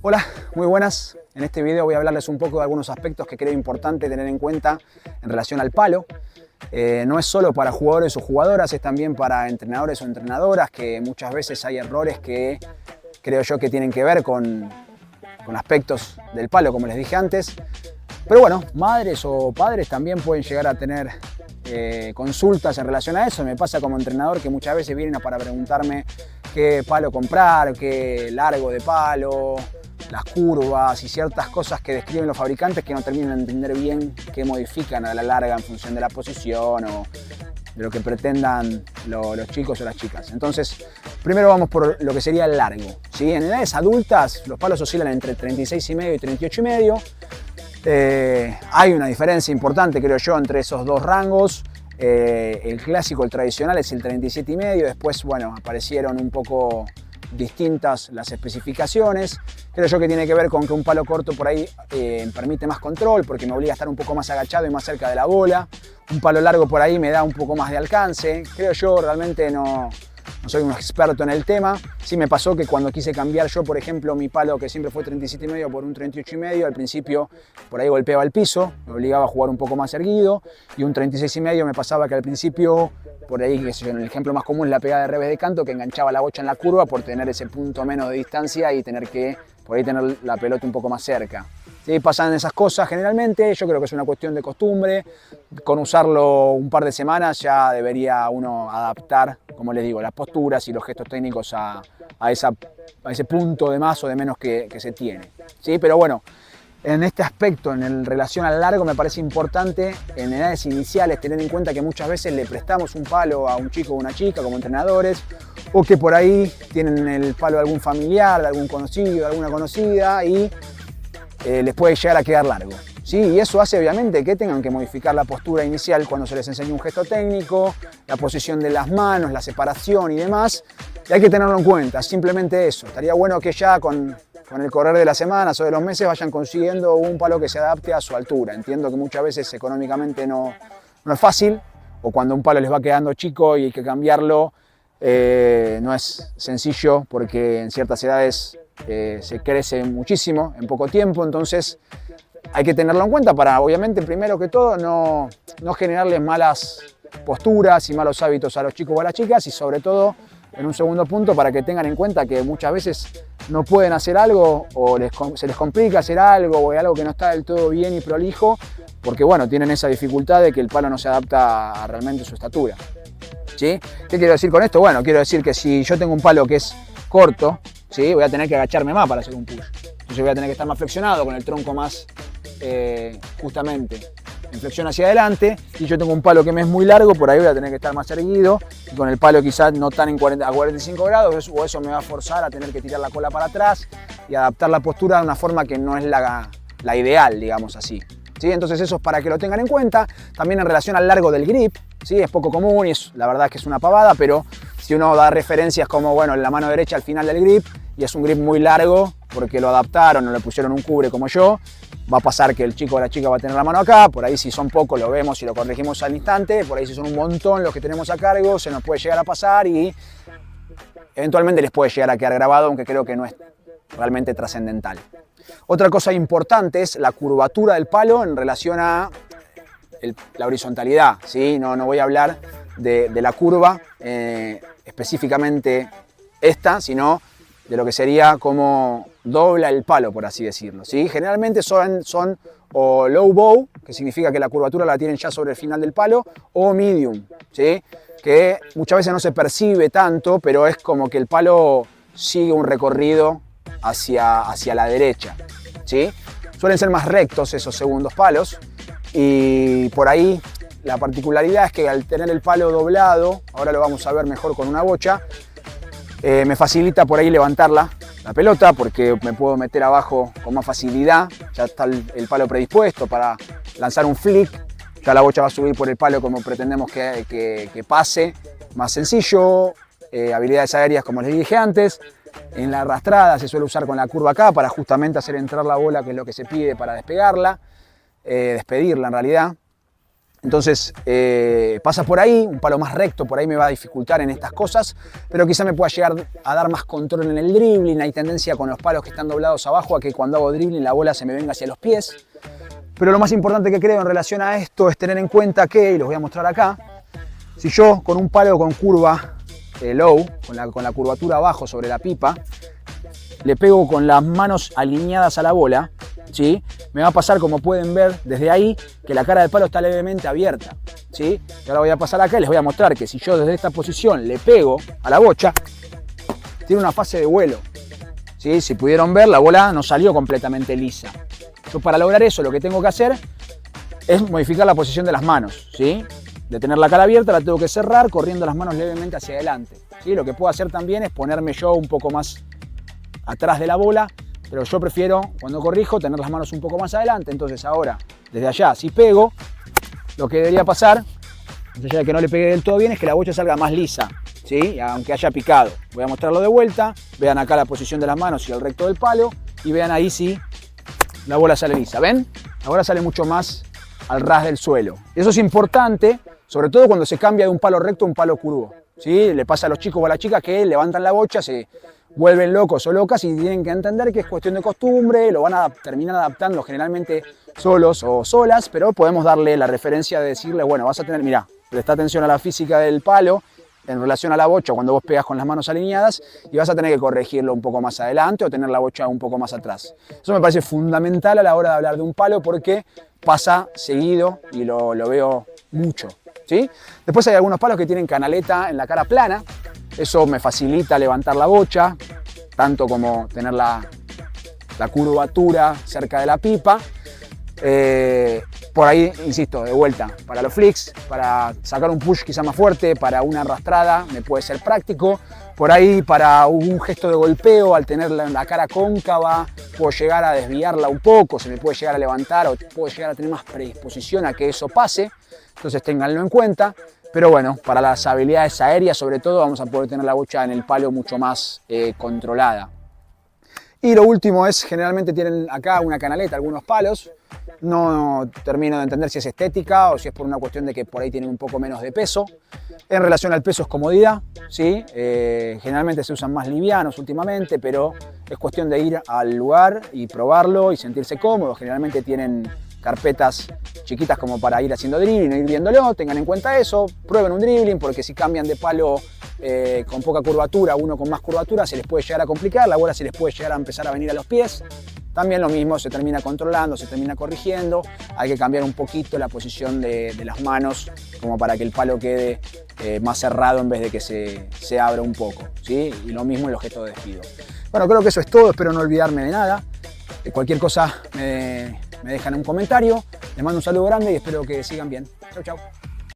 Hola, muy buenas. En este video voy a hablarles un poco de algunos aspectos que creo importante tener en cuenta en relación al palo. No es solo para jugadores o jugadoras, es también para entrenadores o entrenadoras, que muchas veces hay errores que creo yo que tienen que ver con aspectos del palo, como les dije antes. Pero bueno, madres o padres también pueden llegar a tener consultas en relación a eso. Me pasa como entrenador que muchas veces vienen para preguntarme qué palo comprar, qué largo de palo, las curvas y ciertas cosas que describen los fabricantes que no terminan de entender bien qué modifican a la larga en función de la posición o de lo que pretendan los chicos o las chicas. Entonces, primero vamos por lo que sería el largo, ¿sí? En edades adultas los palos oscilan entre 36,5 y 38,5. Hay una diferencia importante, creo yo, entre esos dos rangos. El clásico, el tradicional, es el 37,5. Después, bueno, aparecieron un poco distintas las especificaciones. Creo yo que tiene que ver con que un palo corto por ahí permite más control, porque me obliga a estar un poco más agachado y más cerca de la bola. Un palo largo por ahí me da un poco más de alcance. Creo yo, realmente no soy un experto en el tema. Sí me pasó que cuando quise cambiar yo, por ejemplo, mi palo que siempre fue 37,5 por un 38,5, al principio por ahí golpeaba el piso, me obligaba a jugar un poco más erguido, y un 36,5 me pasaba que al principio, por ahí, que en el ejemplo más común, la pegada de revés de canto, que enganchaba la bocha en la curva por tener ese punto menos de distancia y tener que por ahí tener la pelota un poco más cerca. ¿Sí? Pasan esas cosas generalmente, yo creo que es una cuestión de costumbre. Con usarlo un par de semanas ya debería uno adaptar, como les digo, las posturas y los gestos técnicos a ese punto de más o de menos que se tiene. ¿Sí? Pero bueno, en este aspecto, en relación al largo, me parece importante en edades iniciales tener en cuenta que muchas veces le prestamos un palo a un chico o una chica como entrenadores, o que por ahí tienen el palo de algún familiar, de algún conocido, de alguna conocida, y les puede llegar a quedar largo. ¿Sí? Y eso hace obviamente que tengan que modificar la postura inicial cuando se les enseña un gesto técnico, la posición de las manos, la separación y demás, y hay que tenerlo en cuenta, simplemente eso. Estaría bueno que ya con el correr de las semanas o de los meses vayan consiguiendo un palo que se adapte a su altura. Entiendo que muchas veces económicamente no es fácil, o cuando un palo les va quedando chico y hay que cambiarlo, no es sencillo, porque en ciertas edades se crece muchísimo en poco tiempo. Entonces hay que tenerlo en cuenta para, obviamente, primero que todo, no generarles malas posturas y malos hábitos a los chicos o a las chicas, y sobre todo, en un segundo punto, para que tengan en cuenta que muchas veces no pueden hacer algo, o se les complica hacer algo, o hay algo que no está del todo bien y prolijo, porque bueno, tienen esa dificultad de que el palo no se adapta a realmente su estatura. ¿Sí? ¿Qué quiero decir con esto? Bueno, quiero decir que si yo tengo un palo que es corto, ¿sí? Voy a tener que agacharme más para hacer un push. Entonces voy a tener que estar más flexionado, con el tronco más justamente en flexión hacia adelante. Y yo tengo un palo que me es muy largo, por ahí voy a tener que estar más erguido, y con el palo quizás no tan a 45 grados, o eso me va a forzar a tener que tirar la cola para atrás y adaptar la postura de una forma que no es la ideal, digamos así. ¿Sí? Entonces eso es para que lo tengan en cuenta. También en relación al largo del grip, ¿sí? Es poco común y la verdad es que es una pavada, pero si uno da referencias como, bueno, en la mano derecha al final del grip, y es un grip muy largo porque lo adaptaron o le pusieron un cubre como yo, va a pasar que el chico o la chica va a tener la mano acá. Por ahí si son pocos lo vemos y lo corregimos al instante. Por ahí si son un montón los que tenemos a cargo, se nos puede llegar a pasar y eventualmente les puede llegar a quedar grabado, aunque creo que no es realmente trascendental. Otra cosa importante es la curvatura del palo en relación a la horizontalidad, ¿sí? No voy a hablar de la curva específicamente esta, sino de lo que sería como dobla el palo, por así decirlo, ¿sí? Generalmente son o low bow, que significa que la curvatura la tienen ya sobre el final del palo, o medium, ¿sí? Que muchas veces no se percibe tanto, pero es como que el palo sigue un recorrido hacia la derecha, ¿sí? Suelen ser más rectos esos segundos palos, y por ahí la particularidad es que al tener el palo doblado, ahora lo vamos a ver mejor con una bocha, me facilita por ahí levantar la pelota, porque me puedo meter abajo con más facilidad. Ya está el palo predispuesto para lanzar un flick, ya la bocha va a subir por el palo como pretendemos que pase, más sencillo. Habilidades aéreas, como les dije antes. En la arrastrada se suele usar con la curva acá para justamente hacer entrar la bola, que es lo que se pide para despedirla en realidad. Entonces pasa por ahí, un palo más recto por ahí me va a dificultar en estas cosas, pero quizá me pueda llegar a dar más control en el dribbling. Hay tendencia con los palos que están doblados abajo a que cuando hago dribbling la bola se me venga hacia los pies. Pero lo más importante que creo en relación a esto es tener en cuenta que, y los voy a mostrar acá, si yo con un palo con curva low, con la curvatura abajo sobre la pipa, le pego con las manos alineadas a la bola, ¿sí? Me va a pasar, como pueden ver desde ahí, que la cara del palo está levemente abierta, ¿sí? Y ahora voy a pasar acá y les voy a mostrar que si yo desde esta posición le pego a la bocha, tiene una fase de vuelo, ¿sí? Si pudieron ver, la bola no salió completamente lisa. Yo para lograr eso lo que tengo que hacer es modificar la posición de las manos, ¿sí? De tener la cara abierta la tengo que cerrar corriendo las manos levemente hacia adelante, ¿sí? Lo que puedo hacer también es ponerme yo un poco más atrás de la bola, pero yo prefiero, cuando corrijo, tener las manos un poco más adelante. Entonces ahora, desde allá, si pego, lo que debería pasar, desde allá de que no le pegue del todo bien, es que la bocha salga más lisa, ¿sí? Aunque haya picado. Voy a mostrarlo de vuelta, vean acá la posición de las manos y el recto del palo, y vean ahí si la bola sale lisa. ¿Ven? Ahora sale mucho más al ras del suelo. Y eso es importante, sobre todo cuando se cambia de un palo recto a un palo curvo, ¿sí? Le pasa a los chicos o a las chicas que levantan la bocha, se vuelven locos o locas y tienen que entender que es cuestión de costumbre, lo van a terminar adaptando generalmente solos o solas, pero podemos darle la referencia de decirle, bueno, vas a tener, mirá, presta atención a la física del palo en relación a la bocha cuando vos pegas con las manos alineadas y vas a tener que corregirlo un poco más adelante o tener la bocha un poco más atrás. Eso me parece fundamental a la hora de hablar de un palo porque pasa seguido y lo veo mucho, ¿sí? Después hay algunos palos que tienen canaleta en la cara plana. Eso me facilita levantar la bocha, tanto como tener la curvatura cerca de la pipa. Por ahí, insisto, de vuelta, para los flicks, para sacar un push quizá más fuerte, para una arrastrada me puede ser práctico. Por ahí, para un gesto de golpeo, al tener la cara cóncava, puedo llegar a desviarla un poco, se me puede llegar a levantar o puedo llegar a tener más predisposición a que eso pase. Entonces ténganlo en cuenta. Pero bueno, para las habilidades aéreas sobre todo vamos a poder tener la bocha en el palo mucho más controlada. Y lo último es, generalmente tienen acá una canaleta, algunos palos. No termino de entender si es estética o si es por una cuestión de que por ahí tienen un poco menos de peso. En relación al peso es comodidad, ¿sí? Generalmente se usan más livianos últimamente, pero es cuestión de ir al lugar y probarlo y sentirse cómodo. Generalmente tienen carpetas chiquitas como para ir haciendo dribbling o ir viéndolo, tengan en cuenta eso, prueben un dribbling porque si cambian de palo con poca curvatura, uno con más curvatura, se les puede llegar a complicar, la bola se les puede llegar a empezar a venir a los pies. También lo mismo, se termina controlando, se termina corrigiendo, hay que cambiar un poquito la posición de las manos como para que el palo quede más cerrado en vez de que se abra un poco, ¿sí? Y lo mismo en los gestos de despido. Bueno, creo que eso es todo, espero no olvidarme de nada. Cualquier cosa me dejan un comentario, les mando un saludo grande y espero que sigan bien. Chau, chau.